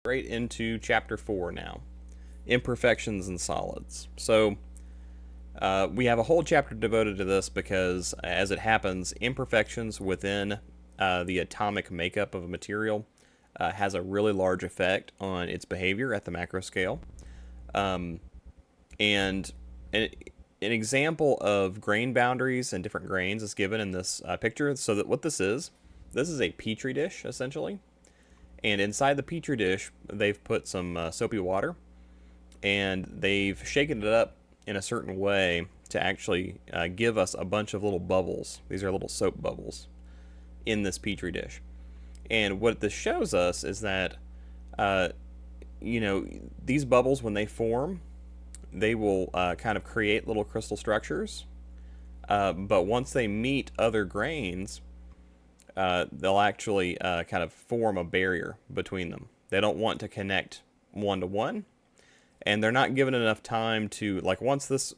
Straight into chapter 4 now, imperfections in solids. So we have a whole chapter devoted to this because, as it happens, imperfections within the atomic makeup of a material has a really large effect on its behavior at the macro scale. And an example of grain boundaries and different grains is given in this picture. So that what this is a petri dish essentially, and inside the petri dish they've put some soapy water, and they've shaken it up in a certain way to actually give us a bunch of little bubbles. These are little soap bubbles in this petri dish. And what this shows us is that, these bubbles, when they form, they will kind of create little crystal structures. But once they meet other grains, they'll actually kind of form a barrier between them. They don't want to connect one to one, and they're not given enough time to, like, once this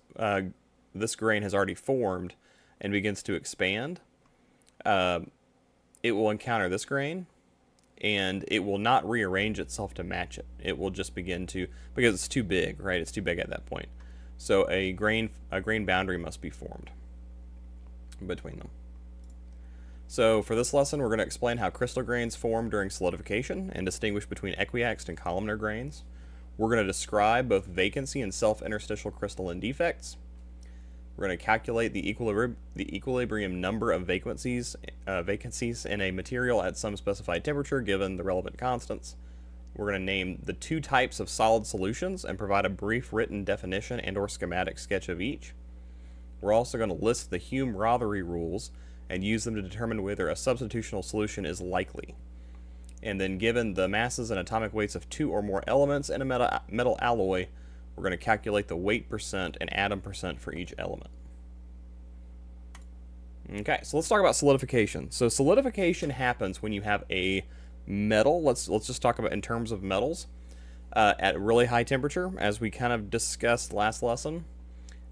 grain has already formed and begins to expand, it will encounter this grain, and it will not rearrange itself to match it. It will just begin to, because it's too big, right? It's too big at that point. So a grain boundary must be formed between them. So for this lesson, we're going to explain how crystal grains form during solidification and distinguish between equiaxed and columnar grains. We're going to describe both vacancy and self-interstitial crystalline defects. We're going to calculate the equilibrium number of vacancies in a material at some specified temperature given the relevant constants. We're going to name the two types of solid solutions and provide a brief written definition and or schematic sketch of each. We're also going to list the Hume-Rothery rules and use them to determine whether a substitutional solution is likely. And then, given the masses and atomic weights of two or more elements in a metal alloy, we're going to calculate the weight percent and atom percent for each element. Okay, so let's talk about solidification. So solidification happens when you have a metal, let's just talk about in terms of metals, at really high temperature, as we kind of discussed last lesson.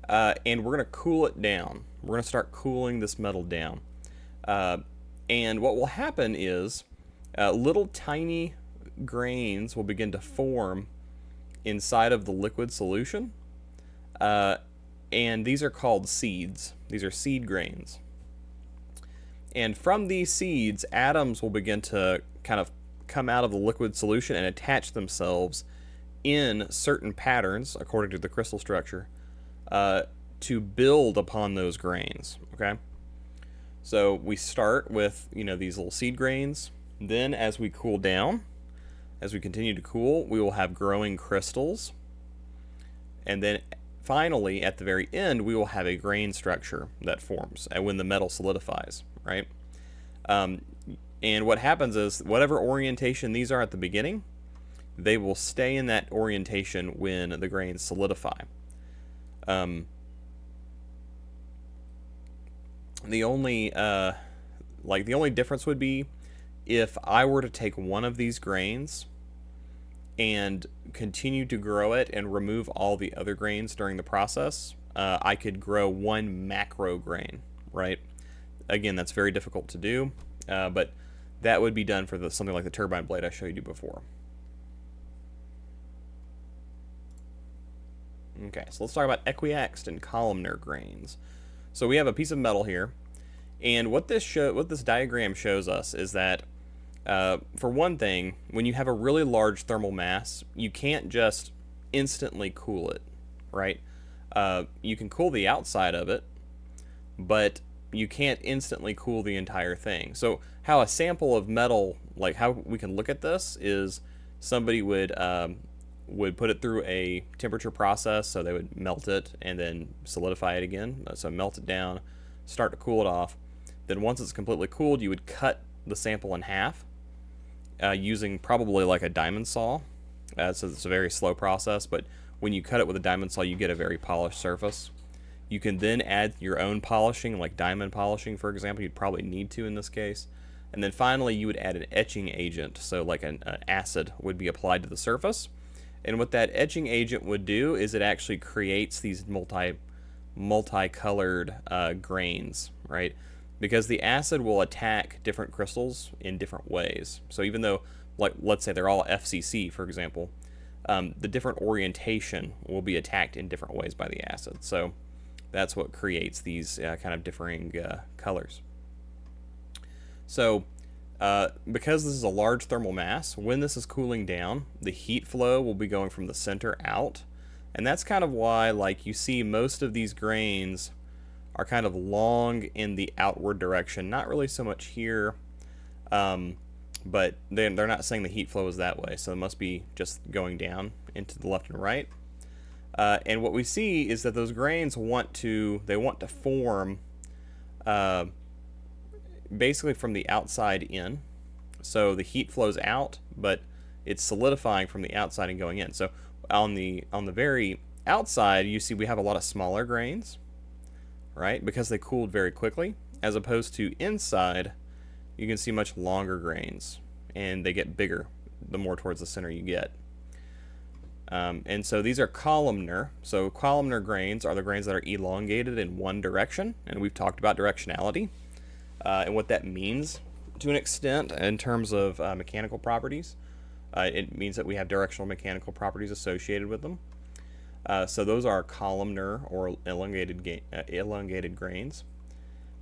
And we're going to cool it down. We're going to start cooling this metal down. And what will happen is little tiny grains will begin to form inside of the liquid solution. And these are called seeds. These are seed grains. And from these seeds, atoms will begin to kind of come out of the liquid solution and attach themselves in certain patterns, according to the crystal structure, to build upon those grains. Okay, so we start with these little seed grains. Then, as we cool down, as we continue to cool, we will have growing crystals, and then finally, at the very end, we will have a grain structure that forms and when the metal solidifies, right? And what happens is, whatever orientation these are at the beginning, they will stay in that orientation when the grains solidify. The only difference would be if I were to take one of these grains and continue to grow it and remove all the other grains during the process, I could grow one macro grain, right? Again, that's very difficult to do, but that would be done for something like the turbine blade I showed you before. Okay, so let's talk about equiaxed and columnar grains. So we have a piece of metal here, and what this diagram shows us is that, for one thing, when you have a really large thermal mass, you can't just instantly cool it, right? You can cool the outside of it, but you can't instantly cool the entire thing. So how a sample of metal, like how we can look at this, is somebody would put it through a temperature process. So they would melt it and then solidify it again. So melt it down, start to cool it off. Then once it's completely cooled, you would cut the sample in half using probably like a diamond saw. So it's a very slow process, but when you cut it with a diamond saw, you get a very polished surface. You can then add your own polishing, like diamond polishing, for example. You'd probably need to in this case. And then finally, you would add an etching agent. So like an acid would be applied to the surface. And what that etching agent would do is it actually creates these multicolored grains, right? Because the acid will attack different crystals in different ways. So even though like let's say they're all FCC, for example, the different orientation will be attacked in different ways by the acid. So that's what creates these kind of differing colors. So because this is a large thermal mass, when this is cooling down, the heat flow will be going from the center out. And that's kind of why, like, you see most of these grains are kind of long in the outward direction. Not really so much here, but they're not saying the heat flow is that way. So it must be just going down into the left and right. And what we see is that those grains want to form basically from the outside in. So the heat flows out, but it's solidifying from the outside and going in. So on the very outside, you see we have a lot of smaller grains, right? Because they cooled very quickly, as opposed to inside, you can see much longer grains, and they get bigger the more towards the center you get. And so these are columnar. So columnar grains are the grains that are elongated in one direction, and we've talked about directionality and what that means to an extent in terms of mechanical properties. It means that we have directional mechanical properties associated with them. So those are columnar or elongated grains.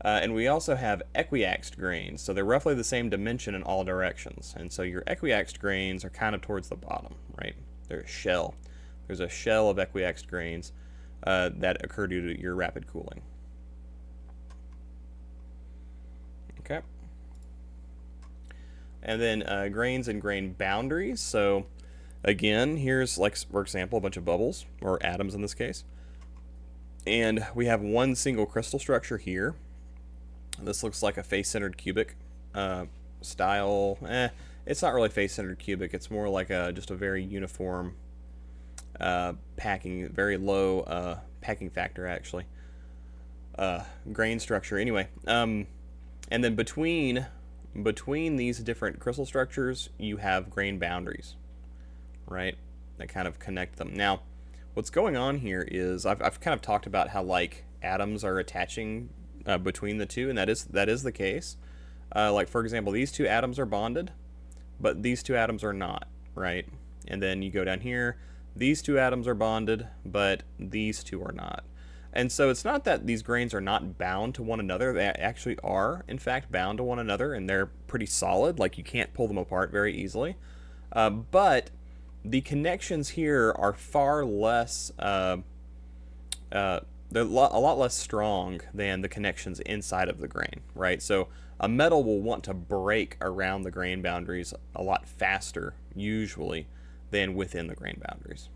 And we also have equiaxed grains. So they're roughly the same dimension in all directions. And so your equiaxed grains are kind of towards the bottom, right? They're a shell. There's a shell of equiaxed grains that occur due to your rapid cooling. Okay. And then grains and grain boundaries. So again, here's, like, for example, a bunch of bubbles, or atoms in this case. And we have one single crystal structure here. This looks like a face-centered cubic style. It's not really face-centered cubic. It's more like just a very uniform packing, very low packing factor, actually. Grain structure. Anyway, and then between these different crystal structures, you have grain boundaries, right, that kind of connect them. Now, what's going on here is I've kind of talked about how, like, atoms are attaching between the two, and that is the case. Like, for example, these two atoms are bonded, but these two atoms are not, right? And then you go down here, these two atoms are bonded, but these two are not. And so it's not that these grains are not bound to one another. They actually are, in fact, bound to one another, and they're pretty solid. Like, you can't pull them apart very easily. But the connections here are far less, they're a lot less strong than the connections inside of the grain, right? So a metal will want to break around the grain boundaries a lot faster, usually, than within the grain boundaries.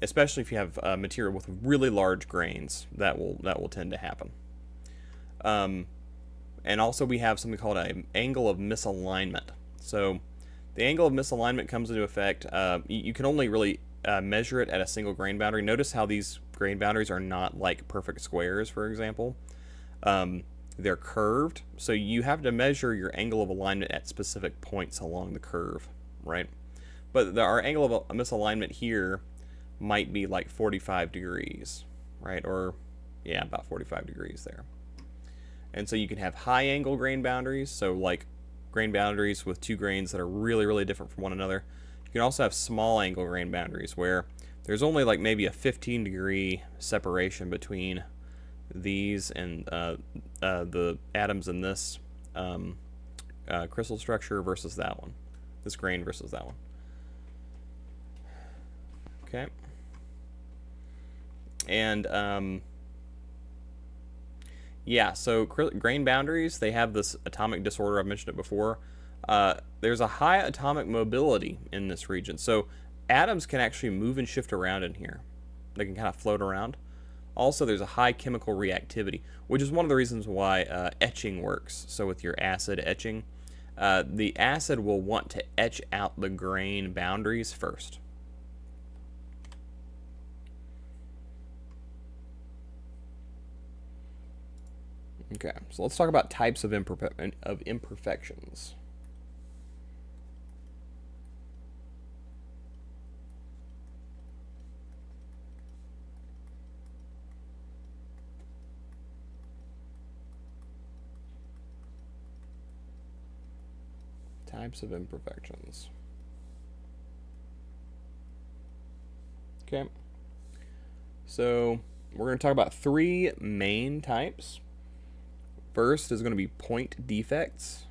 Especially if you have material with really large grains, that will tend to happen. And also we have something called an angle of misalignment. So the angle of misalignment comes into effect. You can only really measure it at a single grain boundary. Notice how these grain boundaries are not like perfect squares, for example. They're curved, so you have to measure your angle of alignment at specific points along the curve, right? But our angle of misalignment here might be like 45 degrees, right? Or, yeah, about 45 degrees there. And so you can have high angle grain boundaries, so like grain boundaries with two grains that are really, really different from one another. You can also have small angle grain boundaries where there's only like maybe a 15 degree separation between these and the atoms in this crystal structure versus that one, this grain versus that one. Okay. And yeah, so grain boundaries, they have this atomic disorder. I've mentioned it before. There's a high atomic mobility in this region. So atoms can actually move and shift around in here. They can kind of float around. Also, there's a high chemical reactivity, which is one of the reasons why etching works. So with your acid etching, the acid will want to etch out the grain boundaries first. Okay, so let's talk about types of imperfections. Types of imperfections. Okay. So we're going to talk about three main types. First is going to be point defects.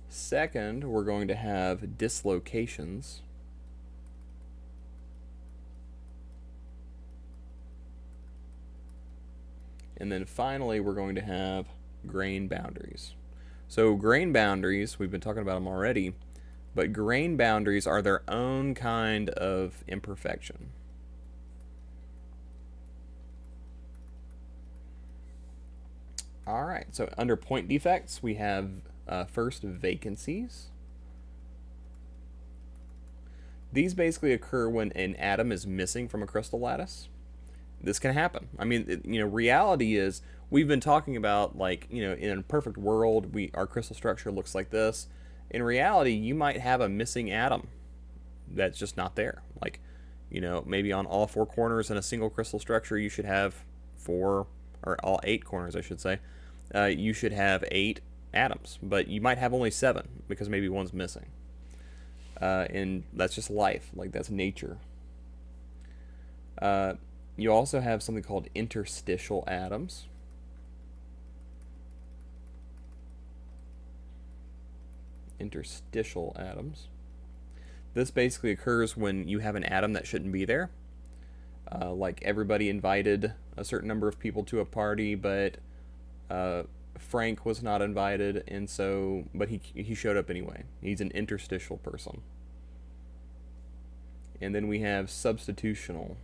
Second, we're going to have dislocations. And then finally, we're going to have grain boundaries. So grain boundaries, we've been talking about them already, but grain boundaries are their own kind of imperfection. All right, so under point defects, we have first vacancies. These basically occur when an atom is missing from a crystal lattice. This can happen. I mean, reality is we've been talking about, like, in a perfect world, our crystal structure looks like this. In reality, you might have a missing atom that's just not there. Like, maybe on all four corners in a single crystal structure, you should have all 8 corners, I should say. You should have 8 atoms, but you might have only 7 because maybe one's missing. And that's just life. Like, that's nature. You also have something called interstitial atoms. Interstitial atoms. This basically occurs when you have an atom that shouldn't be there. Like, everybody invited a certain number of people to a party, but Frank was not invited, and but he showed up anyway. He's an interstitial person. And then we have substitutional.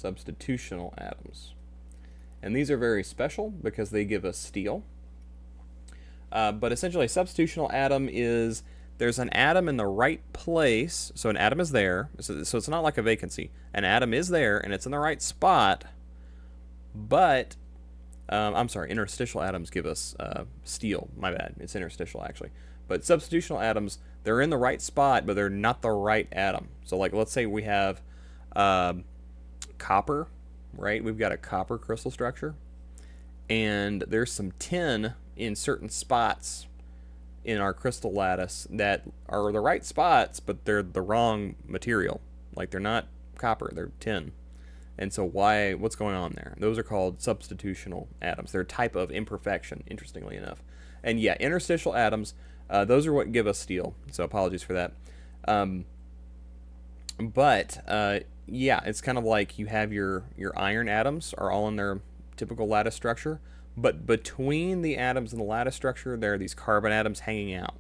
Substitutional atoms. And these are very special because they give us steel. But essentially, a substitutional atom is there's an atom in the right place. So an atom is there. So it's not like a vacancy. An atom is there and it's in the right spot. But, I'm sorry, interstitial atoms give us steel. My bad. It's interstitial, actually. But substitutional atoms, they're in the right spot, but they're not the right atom. So, like, let's say we have copper, right? We've got a copper crystal structure, and there's some tin in certain spots in our crystal lattice that are the right spots, but they're the wrong material. Like, they're not copper, they're tin. And so what's going on there? Those are called substitutional atoms. They're a type of imperfection, interestingly enough. And yeah, interstitial atoms, those are what give us steel. So apologies for that. Yeah, it's kind of like you have your iron atoms are all in their typical lattice structure, but between the atoms in the lattice structure, there are these carbon atoms hanging out.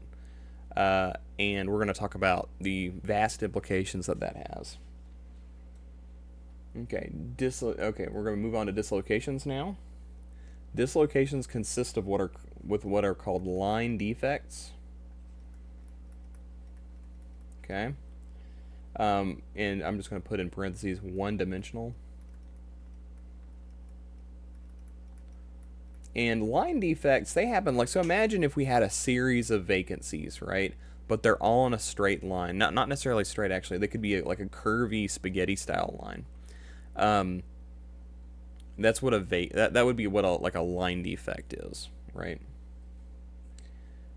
And we're going to talk about the vast implications that has. Okay, we're going to move on to dislocations now. Dislocations consist of what are called line defects. Okay. And I'm just going to put in parentheses one-dimensional. And line defects, they happen so imagine if we had a series of vacancies, right? But they're all in a straight line. Not necessarily straight, actually. They could be like a curvy spaghetti-style line. That's what that would be what a line defect is, right?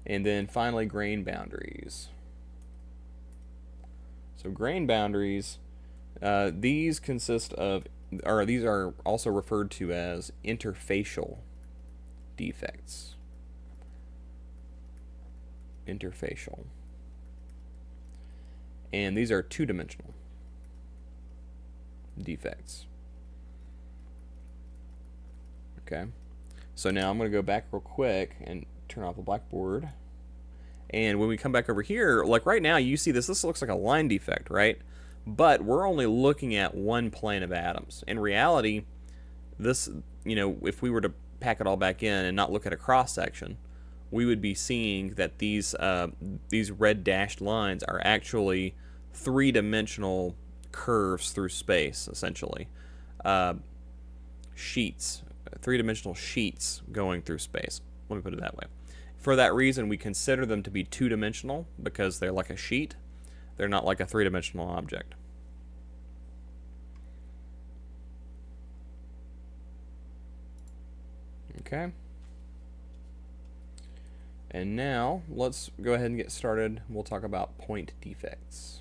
And then finally, grain boundaries. So grain boundaries, these are also referred to as interfacial defects. Interfacial. And these are two-dimensional defects. Okay. So now I'm going to go back real quick and turn off the blackboard. And when we come back over here, like right now, you see this looks like a line defect, right? But we're only looking at one plane of atoms. In reality, this, if we were to pack it all back in and not look at a cross section, we would be seeing that these red dashed lines are actually three-dimensional curves through space, essentially. Sheets, three-dimensional sheets going through space. Let me put it that way. For that reason, we consider them to be two-dimensional because they're like a sheet. They're not like a three-dimensional object. Okay. And now let's go ahead and get started. We'll talk about point defects.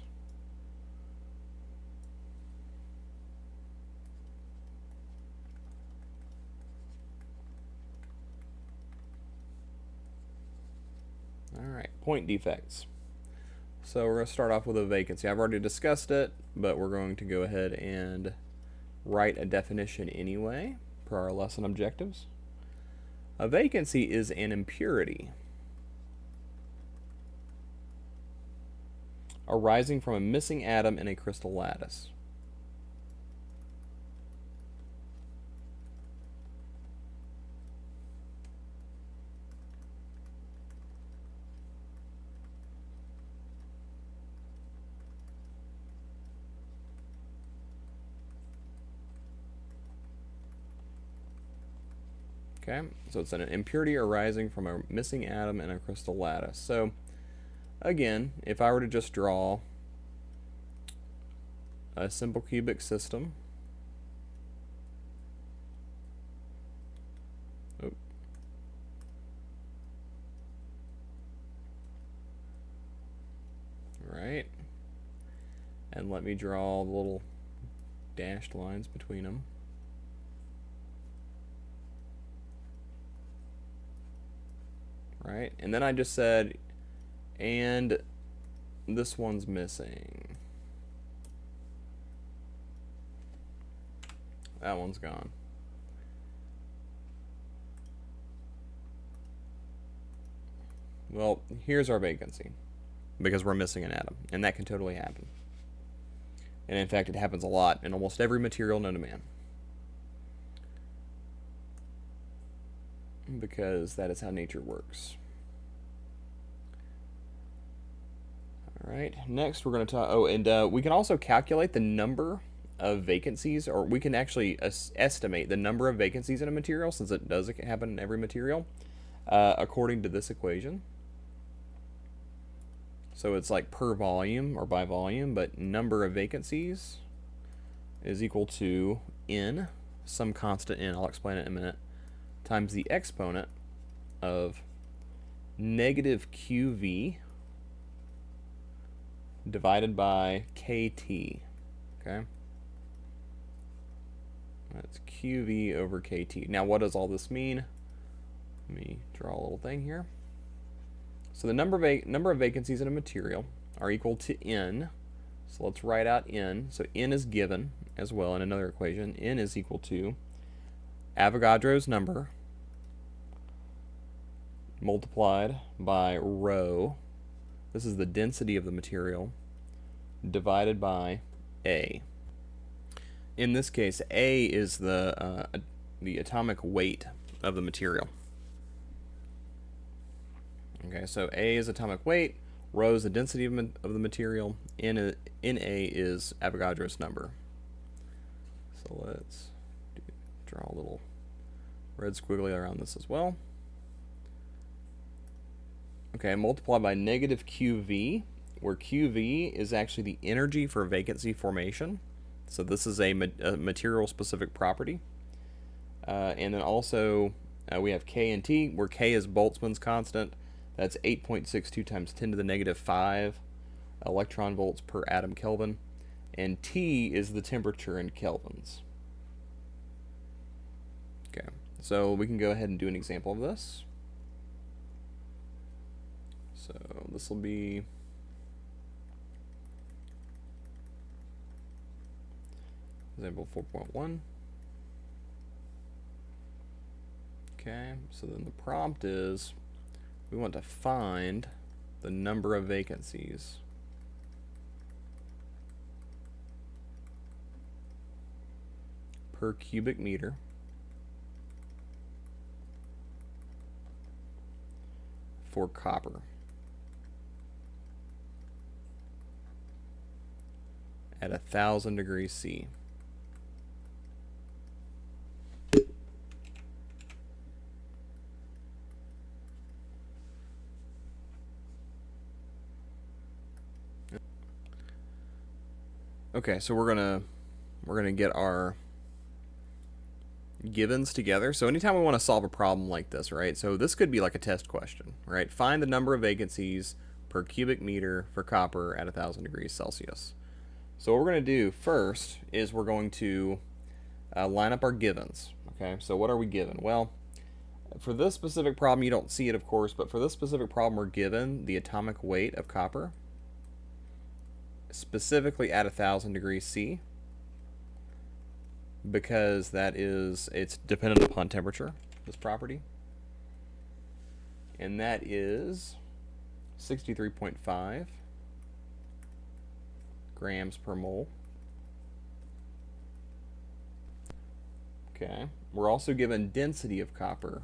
Alright, point defects. So we're going to start off with a vacancy. I've already discussed it, but we're going to go ahead and write a definition anyway, per our lesson objectives. A vacancy is an impurity arising from a missing atom in a crystal lattice. Okay, so it's an impurity arising from a missing atom in a crystal lattice. So, again, if I were to just draw a simple cubic system, right, and let me draw the little dashed lines between them. Right, and then I just said, and this one's missing. That one's gone. Well, here's our vacancy, because we're missing an atom, and that can totally happen. And in fact, it happens a lot in almost every material known to man, because that is how nature works. Alright, next we're going to talk, and we can also calculate the number of vacancies, or we can actually estimate the number of vacancies in a material, since it does happen in every material, according to this equation. So it's like per volume or by volume, but number of vacancies is equal to n, some constant n, I'll explain it in a minute, times the exponent of negative QV divided by KT. Okay? That's QV over KT. Now, what does all this mean? Let me draw a little thing here. So the number of vacancies in a material are equal to n. So let's write out n. So n is given as well in another equation. N is equal to Avogadro's number multiplied by rho. This is the density of the material divided by A. In this case, A is the atomic weight of the material. Okay, so A is atomic weight, rho is the density of the material, Na is Avogadro's number. So let's draw a little red squiggly around this as well. Okay, multiply by negative QV, where QV is actually the energy for vacancy formation. So this is a material-specific property. And then also we have K and T, where K is Boltzmann's constant. That's 8.62 times 10 to the negative 5 electron volts per atom Kelvin. And T is the temperature in kelvins. Okay, so we can go ahead and do an example of this. So this will be example 4.1. Okay, so then the prompt is we want to find the number of vacancies per cubic meter for copper at 1,000 degrees C. Okay, so we're gonna get our givens together. So anytime we want to solve a problem like this, right? So this could be like a test question, right? Find the number of vacancies per cubic meter for copper at 1,000 degrees Celsius. So what we're going to do first is we're going to line up our givens. Okay, so what are we given? Well, for this specific problem, you don't see it, of course, but for this specific problem, we're given the atomic weight of copper, specifically at 1,000 degrees C, because it's dependent upon temperature, this property. And that is 63.5 grams per mole. Okay. We're also given density of copper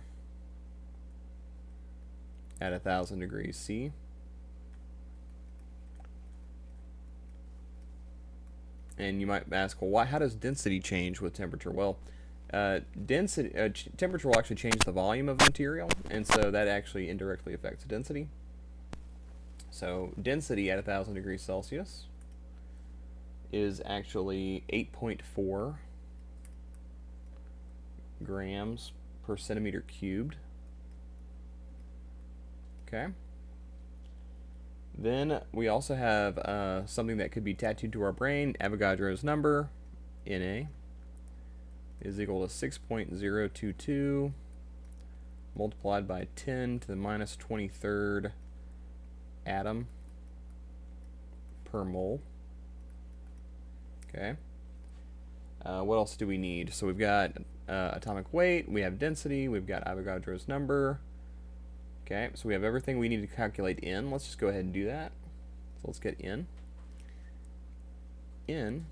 at 1,000 degrees C. And you might ask, well, how does density change with temperature? Well, temperature will actually change the volume of the material, and so that actually indirectly affects density. So density at 1,000 degrees Celsius is actually 8.4 grams per centimeter cubed. Okay. Then we also have something that could be tattooed to our brain. Avogadro's number, Na, is equal to 6.022 multiplied by 10 to the minus 23rd atom per mole. Okay. What else do we need? So we've got atomic weight, we have density, we've got Avogadro's number. Okay, so we have everything we need to calculate N. Let's just go ahead and do that. So let's get N. N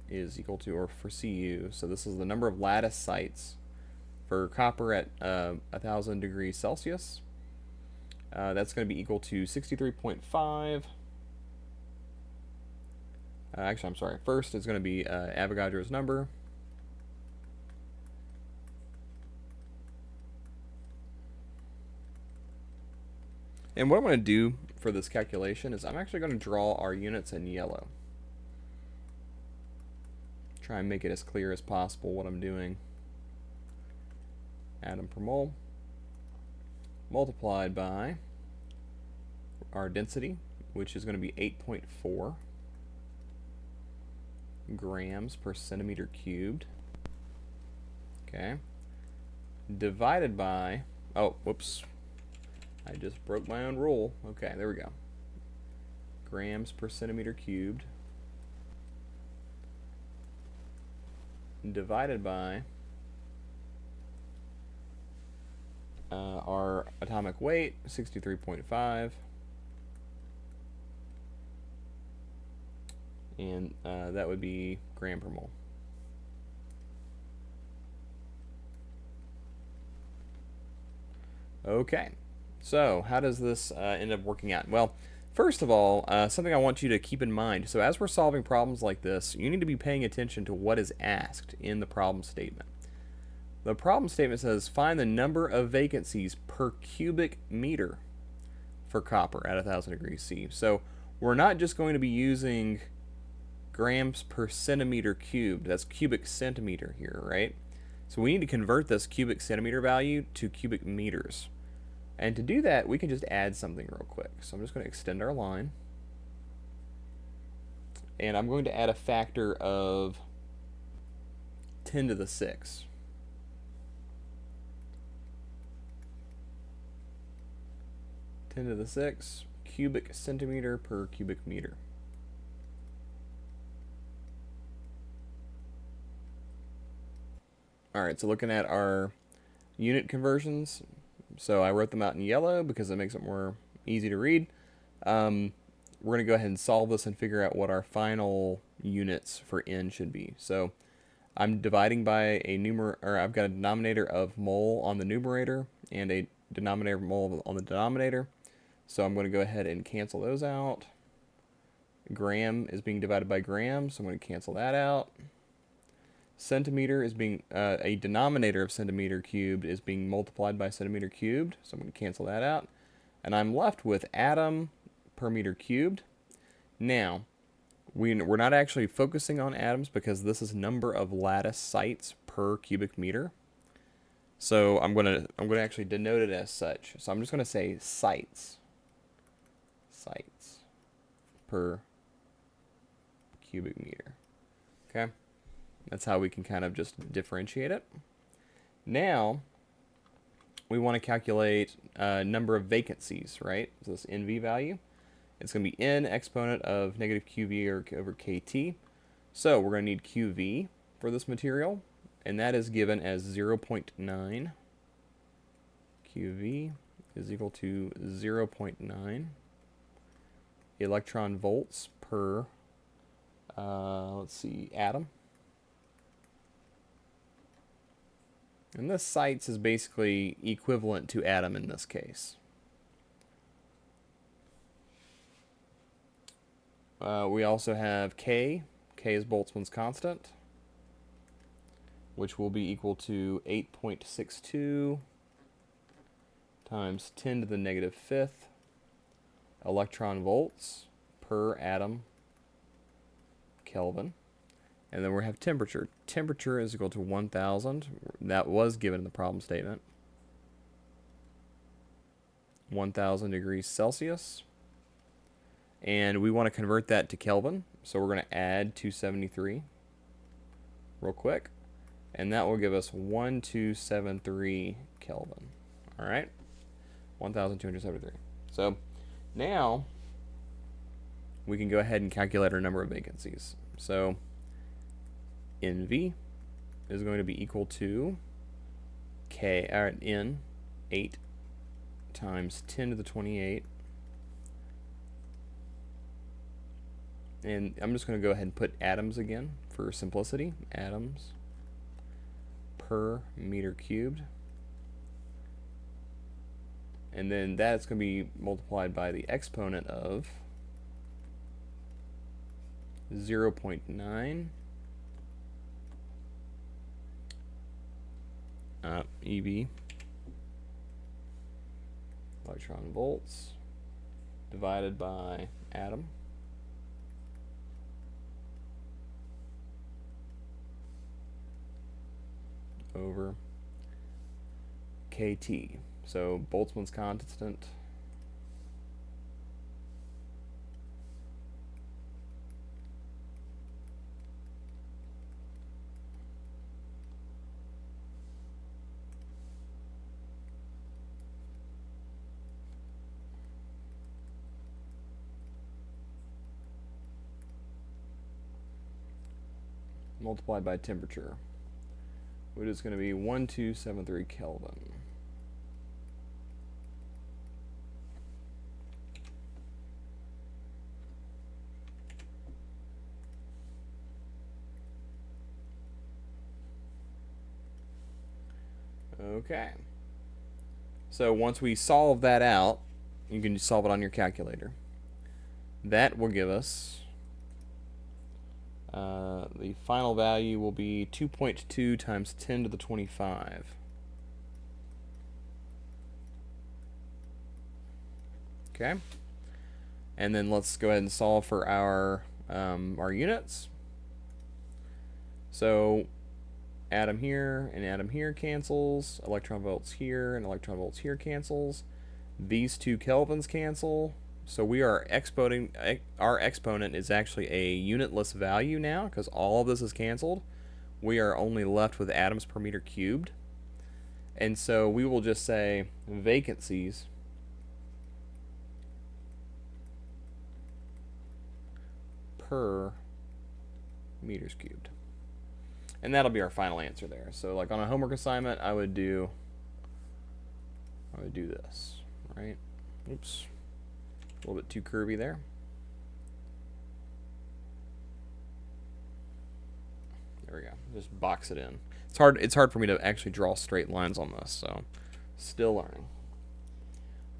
is equal to, or for Cu, so this is the number of lattice sites for copper at 1,000 degrees Celsius. That's going to be equal to 63.5. Actually, I'm sorry. First is going to be Avogadro's number. And what I'm going to do for this calculation is I'm actually going to draw our units in yellow. Try and make it as clear as possible what I'm doing. Atom per mole multiplied by our density, which is going to be 8.4 grams per centimeter cubed. Okay. Divided by, oh, whoops. I just broke my own rule. Okay, there we go. Grams per centimeter cubed divided by our atomic weight, 63.5, and that would be gram per mole. Okay. So, how does this end up working out? Well, first of all, something I want you to keep in mind. So, as we're solving problems like this, you need to be paying attention to what is asked in the problem statement. The problem statement says, find the number of vacancies per cubic meter for copper at 1,000 degrees C. So, we're not just going to be using grams per centimeter cubed. That's cubic centimeter here, right? So, we need to convert this cubic centimeter value to cubic meters. And to do that, we can just add something real quick. So I'm just going to extend our line. And I'm going to add a factor of 10 to the 6. Ten to the 6 cubic centimeter per cubic meter. Alright, so looking at our unit conversions, so I wrote them out in yellow because it makes it more easy to read. We're going to go ahead and solve this and figure out what our final units for N should be. So I'm dividing by a I've got a denominator of mole on the numerator and a denominator of mole on the denominator. So I'm going to go ahead and cancel those out. Gram is being divided by gram, so I'm going to cancel that out. Centimeter is being, a denominator of centimeter cubed is being multiplied by centimeter cubed, so I'm going to cancel that out. And I'm left with atom per meter cubed. Now, we're not actually focusing on atoms because this is number of lattice sites per cubic meter. So I'm gonna actually denote it as such. So I'm just gonna say sites per cubic meter. Okay, that's how we can kind of just differentiate it. Now we want to calculate number of vacancies, right? So this NV value, it's going to be N exponent of negative QV over KT. So we're going to need QV for this material, and that is given as 0.9. QV is equal to 0.9 electron volts per, let's see, atom. And this sites is basically equivalent to atom in this case. We also have K. K is Boltzmann's constant, which will be equal to 8.62 times 10 to the negative fifth electron volts per atom Kelvin. And then we have temperature. Temperature is equal to 1,000. That was given in the problem statement. 1,000 degrees Celsius. And we want to convert that to Kelvin. So we're going to add 273 real quick. And that will give us 1273 Kelvin. All right? 1,273. So now we can go ahead and calculate our number of vacancies. So NV is going to be equal to N 8 times 10 to the 28. And I'm just going to go ahead and put atoms again for simplicity. Atoms per meter cubed. And then that's going to be multiplied by the exponent of 0.9 EV electron volts divided by atom over KT. So Boltzmann's constant multiplied by temperature, which is going to be 1273 Kelvin. Okay. So once we solve that out, you can solve it on your calculator. That will give us the final value will be 2.2 times 10 to the 25. Okay. And then let's go ahead and solve for our units. So atom here and atom here cancels. Electron volts here and electron volts here cancels. These two kelvins cancel. So we are exponent. Our exponent is actually a unitless value now because all of this is canceled. We are only left with atoms per meter cubed. And so we will just say vacancies per meters cubed. And that'll be our final answer there. So like on a homework assignment, I would do this, right? Oops. A little bit too curvy there. There we go. Just box it in. It's hard for me to actually draw straight lines on this, so still learning.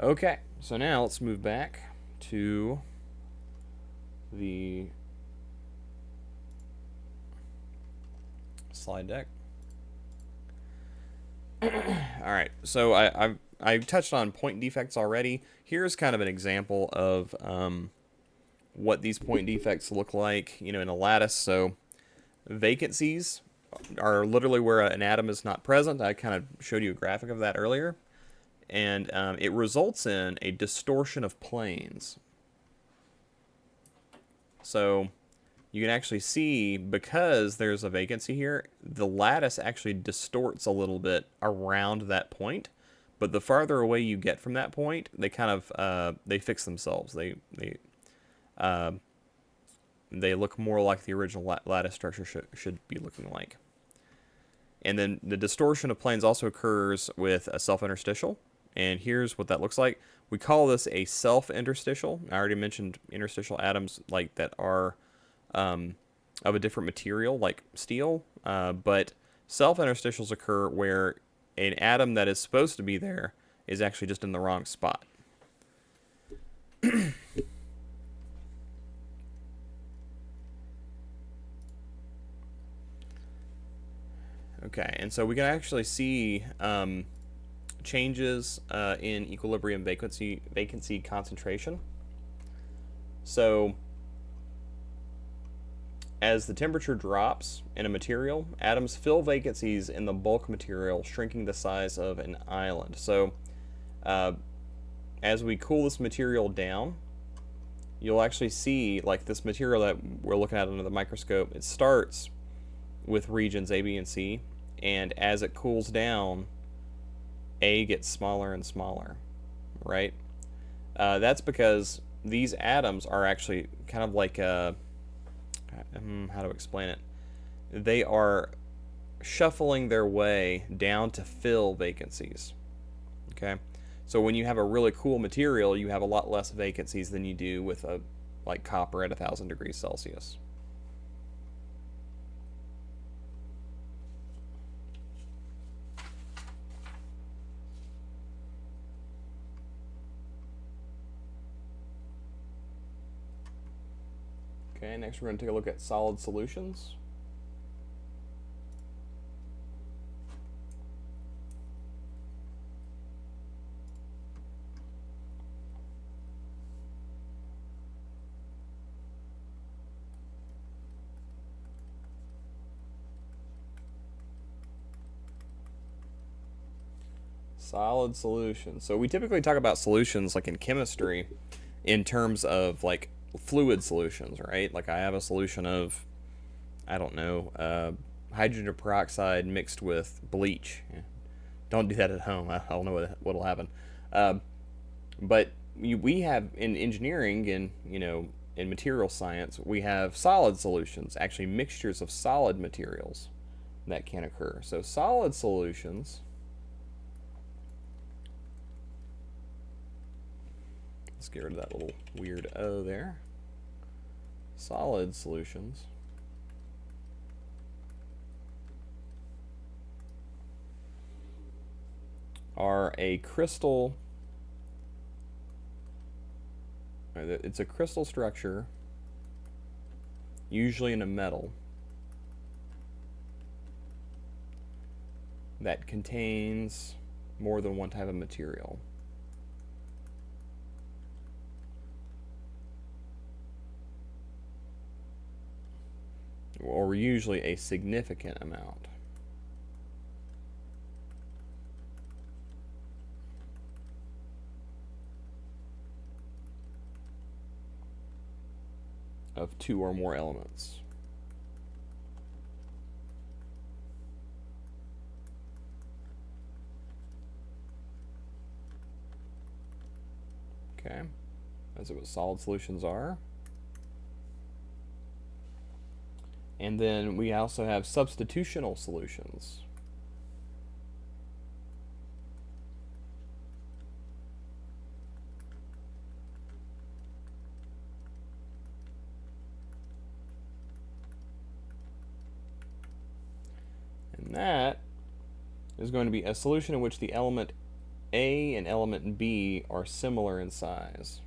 Okay, so now let's move back to the slide deck. All right, so I've touched on point defects already. Here's kind of an example of what these point defects look like, in a lattice. So vacancies are literally where an atom is not present. I kind of showed you a graphic of that earlier. And it results in a distortion of planes. So you can actually see, because there's a vacancy here, the lattice actually distorts a little bit around that point. But the farther away you get from that point, they kind of they fix themselves. They look more like the original lattice structure should be looking like. And then the distortion of planes also occurs with a self-interstitial. And here's what that looks like. We call this a self-interstitial. I already mentioned interstitial atoms like that are of a different material, like steel. But self-interstitials occur where an atom that is supposed to be there is actually just in the wrong spot. Okay, and so we can actually see changes in equilibrium vacancy concentration. So as the temperature drops in a material, atoms fill vacancies in the bulk material, shrinking the size of an island. So as we cool this material down, you'll actually see, like, this material that we're looking at under the microscope, it starts with regions A, B, and C, and as it cools down, A gets smaller and smaller, right? That's because these atoms are actually kind of like how to explain it? They are shuffling their way down to fill vacancies. Okay, so when you have a really cool material, you have a lot less vacancies than you do with like copper at 1,000 degrees Celsius. Okay, next we're going to take a look at solid solutions. Solid solutions. So we typically talk about solutions like in chemistry in terms of like fluid solutions, right? Like I have a solution of, I don't know, hydrogen peroxide mixed with bleach. Don't do that at home. I don't know what'll happen. But we have in engineering and in material science, we have solid solutions, actually mixtures of solid materials that can occur. So solid solutions. Let's get rid of that little weird O there. Solid solutions are a crystal. It's a crystal structure, usually in a metal, that contains more than one type of material. Or usually a significant amount. Of two or more elements. Okay, that's what solid solutions are. And then we also have substitutional solutions. And that is going to be a solution in which the element A and element B are similar in size.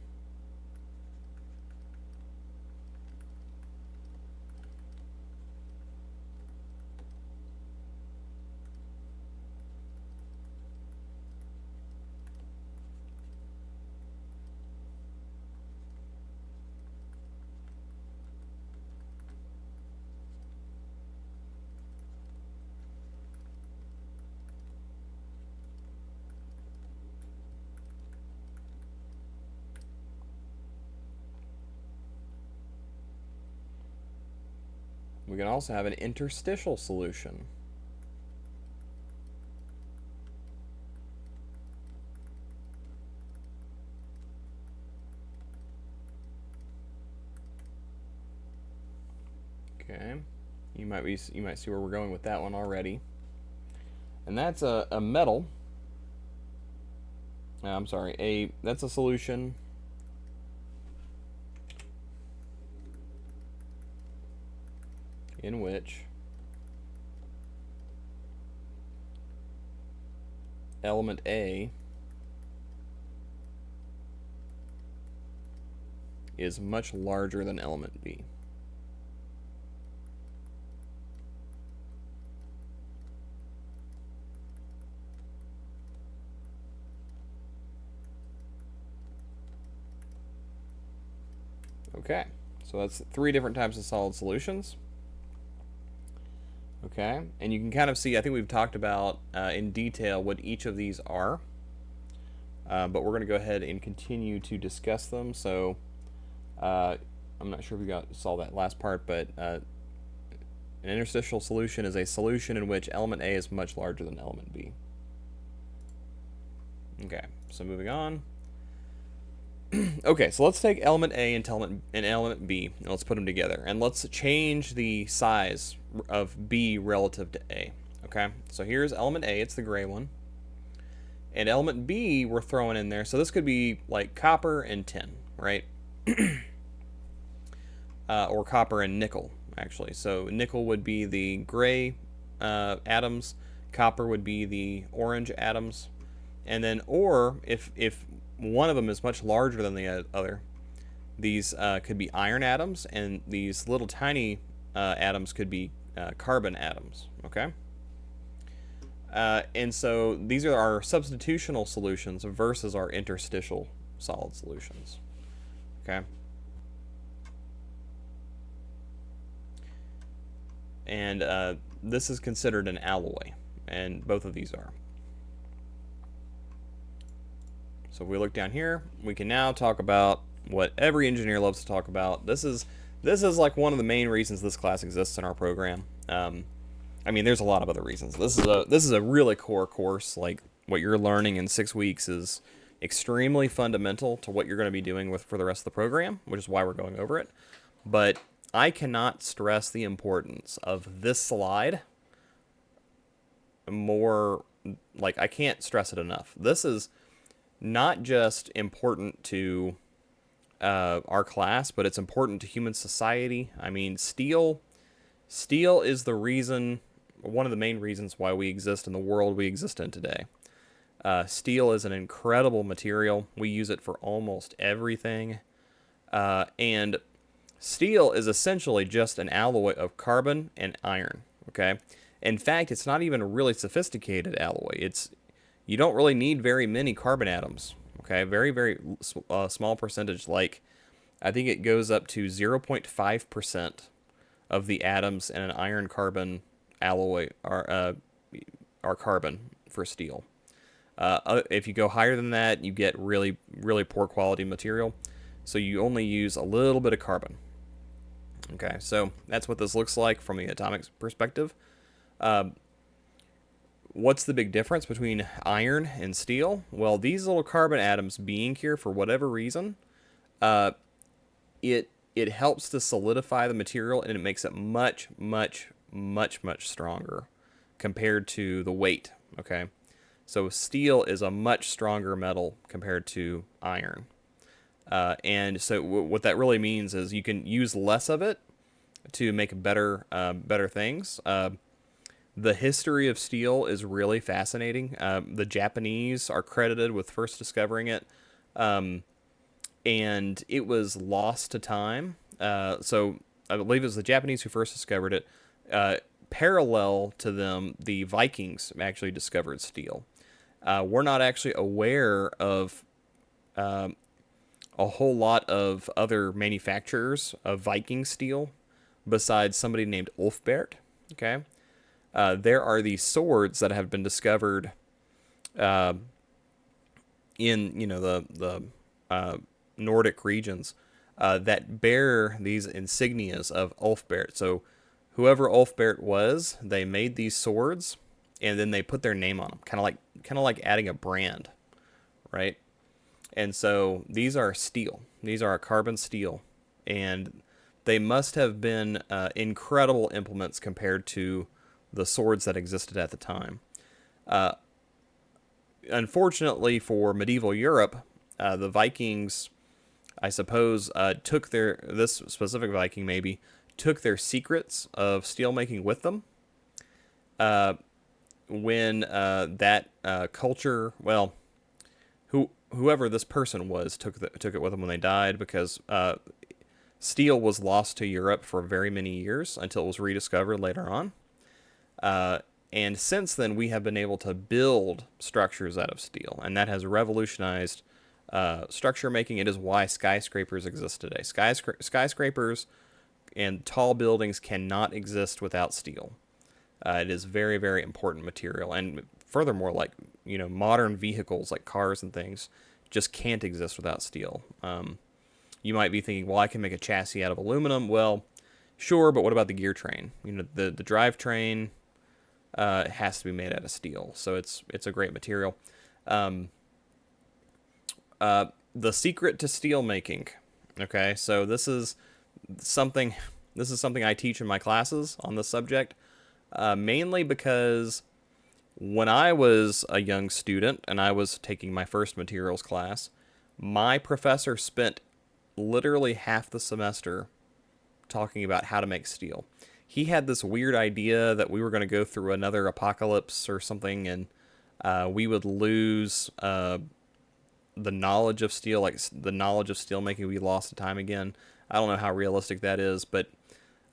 We can also have an interstitial solution. Okay, you might see where we're going with that one already. And that's a metal. I'm sorry, that's a solution in which element A is much larger than element B. Okay, so that's 3 different types of solid solutions. Okay, and you can kind of see, I think we've talked about in detail what each of these are, but we're going to go ahead and continue to discuss them. So I'm not sure if you saw that last part, but an interstitial solution is a solution in which element A is much larger than element B. Okay, so moving on. Okay, so let's take element A and element B, and let's put them together. And let's change the size of B relative to A. Okay, so here's element A, it's the gray one. And element B we're throwing in there, so this could be like copper and tin, right? Or copper and nickel, actually. So nickel would be the gray atoms, copper would be the orange atoms. And then, or if one of them is much larger than the other, these could be iron atoms, and these little tiny atoms could be carbon atoms, okay? And so these are our substitutional solutions versus our interstitial solid solutions, okay? And this is considered an alloy, and both of these are. So if we look down here, we can now talk about what every engineer loves to talk about. This is like one of the main reasons this class exists in our program. I mean, there's a lot of other reasons. This is a really core course. Like, what you're learning in 6 weeks is extremely fundamental to what you're going to be doing for the rest of the program, which is why we're going over it. But I cannot stress the importance of this slide more. Like, I can't stress it enough. This is not just important to our class, but it's important to human society. I mean, steel is the reason, one of the main reasons why we exist in the world we exist in today. Steel is an incredible material. We use it for almost everything. And steel is essentially just an alloy of carbon and iron, okay? In fact, it's not even a really sophisticated alloy. You don't really need very many carbon atoms, okay? Very, very small percentage. Like, I think it goes up to 0.5% of the atoms in an iron-carbon alloy are carbon for steel. If you go higher than that, you get really, really poor quality material. So you only use a little bit of carbon. Okay, so that's what this looks like from the atomic perspective. What's the big difference between iron and steel? Well, these little carbon atoms being here for whatever reason, it helps to solidify the material, and it makes it much, much, much, much stronger compared to the weight, okay? So steel is a much stronger metal compared to iron. And so what that really means is you can use less of it to make better things. The history of steel is really fascinating. The Japanese are credited with first discovering it, and it was lost to time. So I believe it was the Japanese who first discovered it. Parallel to them, the Vikings actually discovered steel. We're not actually aware of a whole lot of other manufacturers of Viking steel besides somebody named Ulfbert. Okay. There are these swords that have been discovered in the Nordic regions that bear these insignias of Ulfbert. So whoever Ulfbert was, they made these swords, and then they put their name on them, kind of like adding a brand, right? And so these are steel. These are a carbon steel, and they must have been incredible implements compared to the swords that existed at the time. Unfortunately for medieval Europe, the Vikings, I suppose, this specific Viking maybe, took their secrets of steelmaking with them. When that culture, well, whoever this person was took it with them when they died, because steel was lost to Europe for very many years until it was rediscovered later on. And since then, we have been able to build structures out of steel, and that has revolutionized structure making. It is why skyscrapers exist today. Skyscrapers and tall buildings cannot exist without steel. It is very, very important material. And furthermore, like, modern vehicles like cars and things just can't exist without steel. You might be thinking, well, I can make a chassis out of aluminum. Well, sure, but what about the gear train? The drivetrain has to be made out of steel. So it's a great material. The secret to steel making. Okay, so this is something I teach in my classes on this subject, mainly because when I was a young student and I was taking my first materials class, my professor spent literally half the semester talking about how to make steel. He had this weird idea that we were going to go through another apocalypse or something, and we would lose the knowledge of steel, like the knowledge of steel making we lost to time again. I don't know how realistic that is, but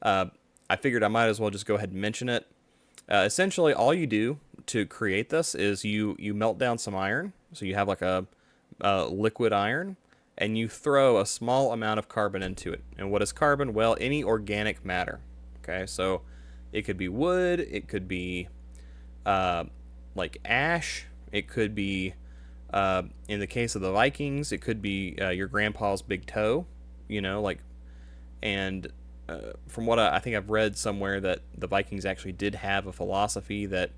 I figured I might as well just go ahead and mention it. Essentially, all you do to create this is you melt down some iron, so you have like a liquid iron, and you throw a small amount of carbon into it. And what is carbon? Well, any organic matter. Okay, so it could be wood, it could be like ash, it could be, in the case of the Vikings, it could be your grandpa's big toe, and from what I think I've read somewhere, that the Vikings actually did have a philosophy that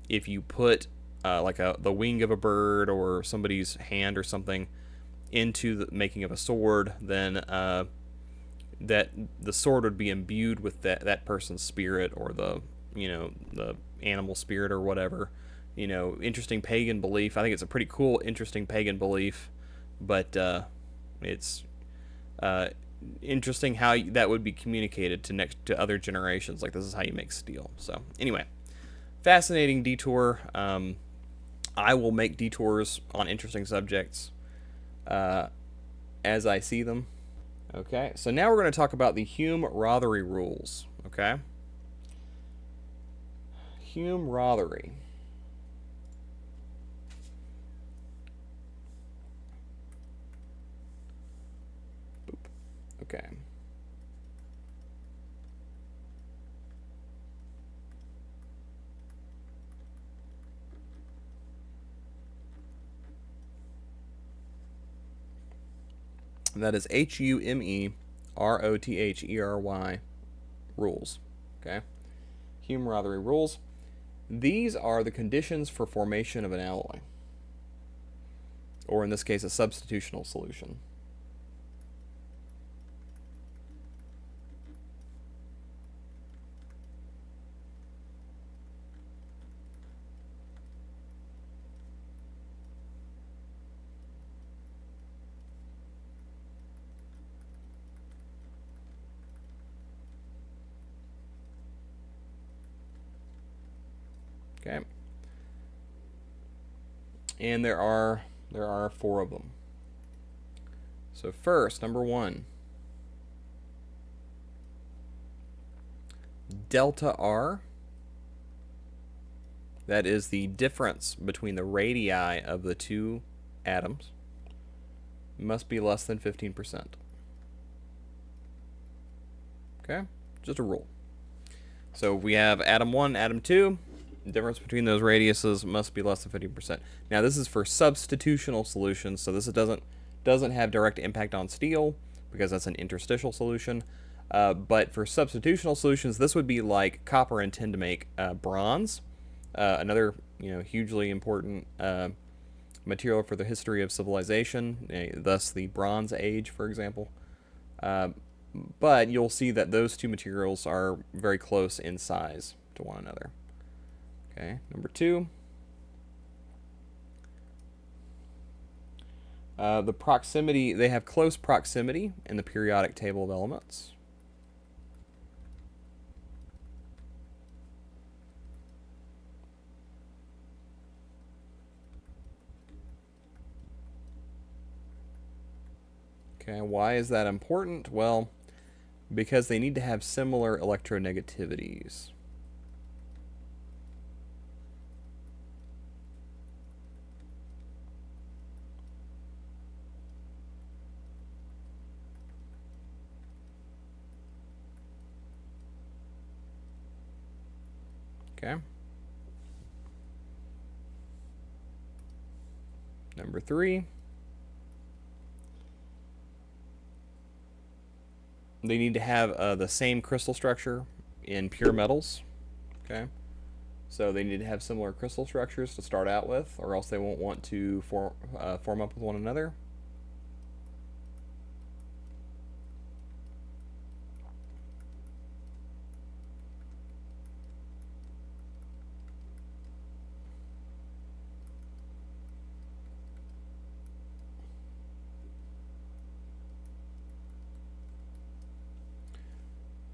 if you put the wing of a bird or somebody's hand or something into the making of a sword, then that the sword would be imbued with that person's spirit, or the animal spirit or whatever. Interesting pagan belief. I think it's a pretty cool, interesting pagan belief, but it's interesting how that would be communicated to other generations. Like, this is how you make steel. So anyway, fascinating detour. I will make detours on interesting subjects as I see them. Okay, so now we're going to talk about the Hume-Rothery rules. Okay, Hume-Rothery. Okay. And that is Humerothery rules. Okay. Hume-Rothery rules. These are the conditions for formation of an alloy, or in this case, a substitutional solution. Okay. And there are 4 of them. So first, number 1, delta R. That is the difference between the radii of the 2 atoms. Must be less than 15%. Okay? Just a rule. So we have atom 1, atom 2. The difference between those radiuses must be less than 50%. Now, this is for substitutional solutions, so this doesn't have direct impact on steel because that's an interstitial solution. But for substitutional solutions, this would be like copper and tin to make bronze, another hugely important material for the history of civilization, thus the Bronze Age, for example. But you'll see that those two materials are very close in size to one another. Okay, number 2. The proximity, they have close proximity in the periodic table of elements. Okay, why is that important? Well, because they need to have similar electronegativities. Okay. Number 3. They need to have the same crystal structure in pure metals. Okay. So they need to have similar crystal structures to start out with, or else they won't want to form up with one another.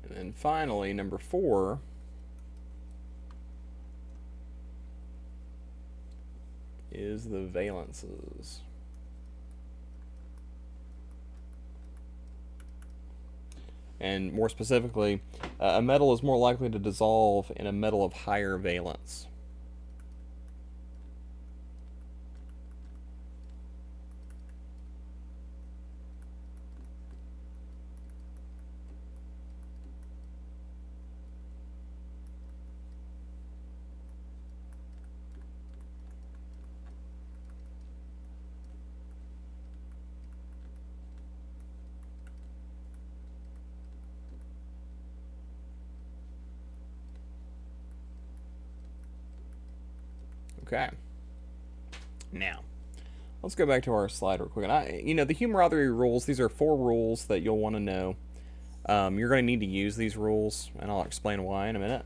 And then finally, number 4 is the valences. And more specifically, a metal is more likely to dissolve in a metal of higher valence. Okay. Now, let's go back to our slide real quick. And the Humarothery rules, these are 4 rules that you'll want to know. You're going to need to use these rules, and I'll explain why in a minute.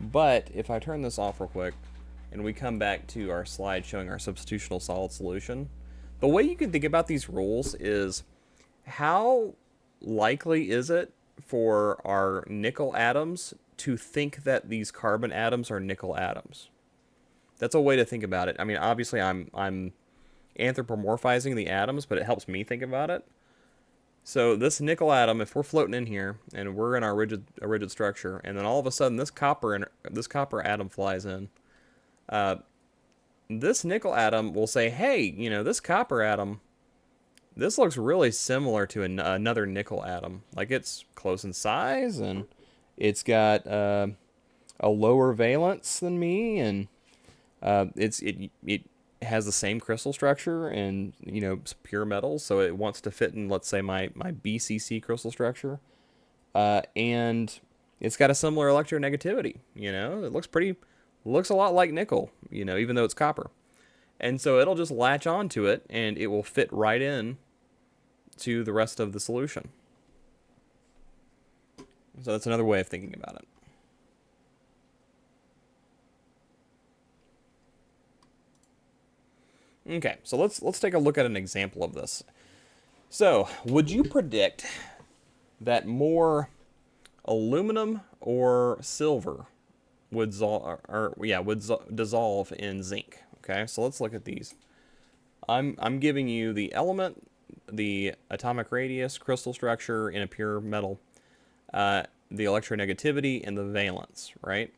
But if I turn this off real quick, and we come back to our slide showing our substitutional solid solution, the way you can think about these rules is how likely is it for our nickel atoms to think that these carbon atoms are nickel atoms? That's a way to think about it. I mean, obviously, I'm anthropomorphizing the atoms, but it helps me think about it. So this nickel atom, if we're floating in here and we're in our rigid structure, and then all of a sudden this copper atom flies in, this nickel atom will say, "Hey, this copper atom, this looks really similar to another nickel atom. Like it's close in size, and it's got a lower valence than me, and it has the same crystal structure and pure metals, so it wants to fit in, let's say, my BCC crystal structure, and it's got a similar electronegativity. It looks a lot like nickel, even though it's copper, and so it'll just latch onto it, and it will fit right in to the rest of the solution. So that's another way of thinking about it. Okay, so let's take a look at an example of this. So, would you predict that more aluminum or silver would dissolve in zinc? Okay, so let's look at these. I'm giving you the element, the atomic radius, crystal structure in a pure metal, the electronegativity, and the valence, right?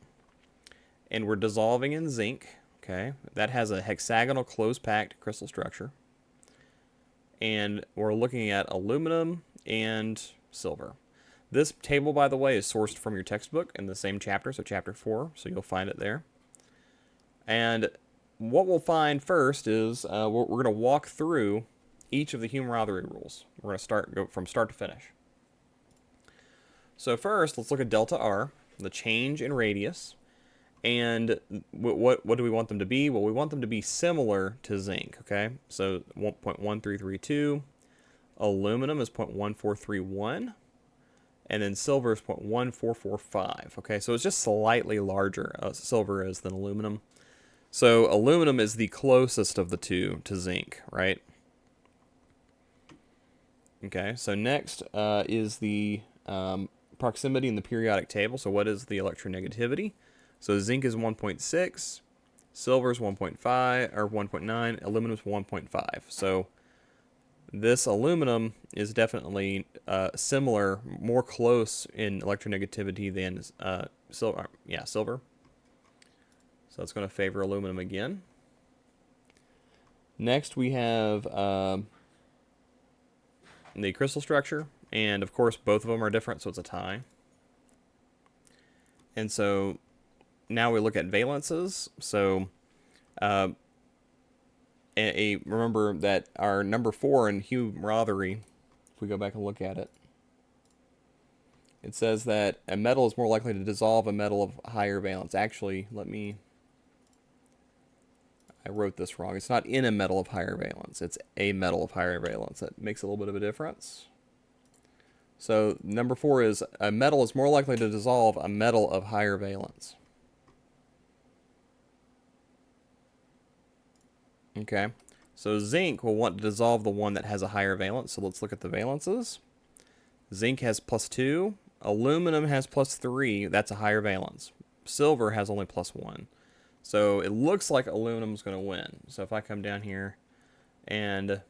And we're dissolving in zinc. Okay, that has a hexagonal close-packed crystal structure. And we're looking at aluminum and silver. This table, by the way, is sourced from your textbook in the same chapter, so chapter 4, so you'll find it there. And what we'll find first is we're going to walk through each of the Humarothery rules. We're going to go from start to finish. So first, let's look at delta R, the change in radius. And what do we want them to be? Well, we want them to be similar to zinc, okay? So 1.1332, aluminum is 0.1431, and then silver is 0.1445, okay? So it's just slightly larger, silver is, than aluminum. So aluminum is the closest of the two to zinc, right? Okay, so next is the proximity in the periodic table. So what is the electronegativity? So zinc is 1.6, silver is 1.5 or 1.9, aluminum is 1.5. So this aluminum is definitely similar, more close in electronegativity than silver. Yeah, silver. So it's going to favor aluminum again. Next we have the crystal structure, and of course both of them are different, so it's a tie. And so now we look at valences. So remember that our number 4 in Hume-Rothery, if we go back and look at it, it says that a metal is more likely to dissolve a metal of higher valence. Actually, I wrote this wrong. It's not in a metal of higher valence. It's a metal of higher valence. That makes a little bit of a difference. So number 4 is a metal is more likely to dissolve a metal of higher valence. Okay, so zinc will want to dissolve the one that has a higher valence. So let's look at the valences. Zinc has +2. Aluminum has +3. That's a higher valence. Silver has only +1. So it looks like aluminum's going to win. So if I come down here and,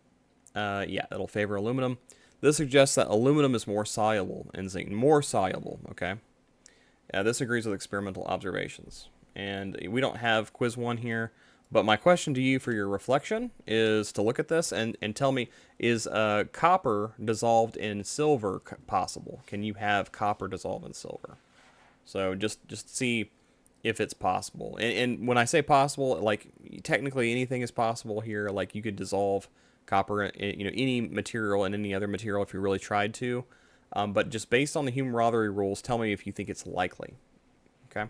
yeah, it'll favor aluminum. This suggests that aluminum is more soluble in zinc. More soluble, okay? This agrees with experimental observations. And we don't have quiz 1 here, but my question to you for your reflection is to look at this and tell me, is copper dissolved in silver possible? Can you have copper dissolve in silver? So just see if it's possible. And when I say possible, like technically anything is possible here. Like you could dissolve copper in any material and any other material if you really tried to. But just based on the Hume-Rothery rules, tell me if you think it's likely. Okay.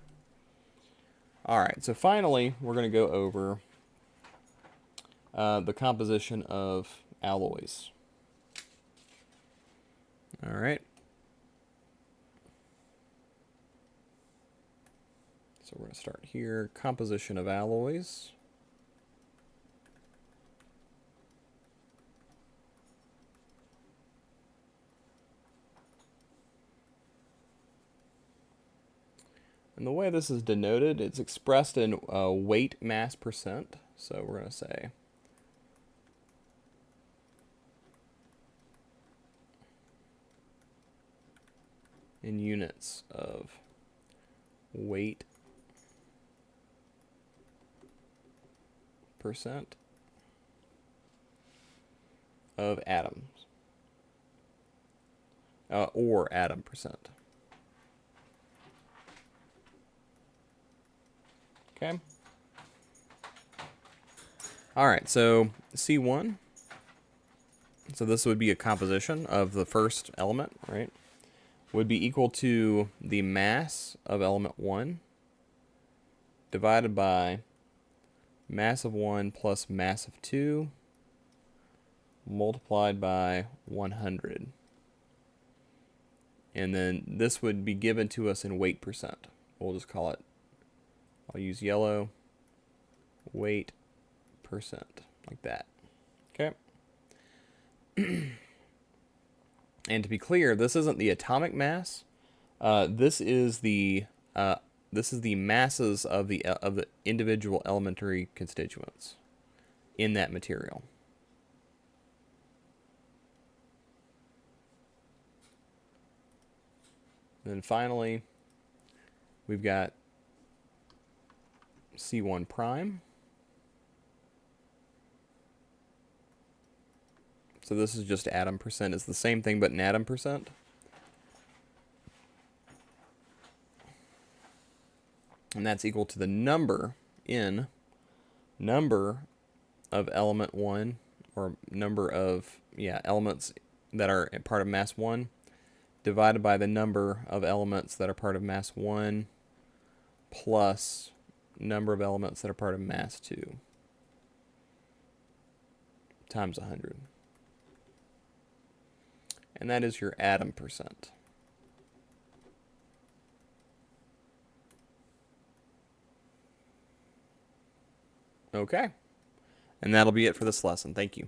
All right. So finally, we're going to go over the composition of alloys. All right. So we're going to start here. Composition of alloys. And the way this is denoted, it's expressed in weight mass percent. So we're going to say in units of weight percent of atoms, or atom percent. Okay. All right, so C1. So this would be a composition of the first element, right? Would be equal to the mass of element 1 divided by mass of 1 plus mass of 2 multiplied by 100. And then this would be given to us in weight percent. We'll just call it, I'll use yellow, weight percent, like that. Okay. And to be clear, this isn't the atomic mass. This is the masses of the individual elementary constituents in that material. And then finally, we've got C1 prime. So this is just atom percent. It's the same thing, but in atom percent. And that's equal to the number of element 1, or number of elements that are part of mass 1 divided by the number of elements that are part of mass 1 plus number of elements that are part of mass 2 times 100. And that is your atom percent. Okay. And that'll be it for this lesson. Thank you.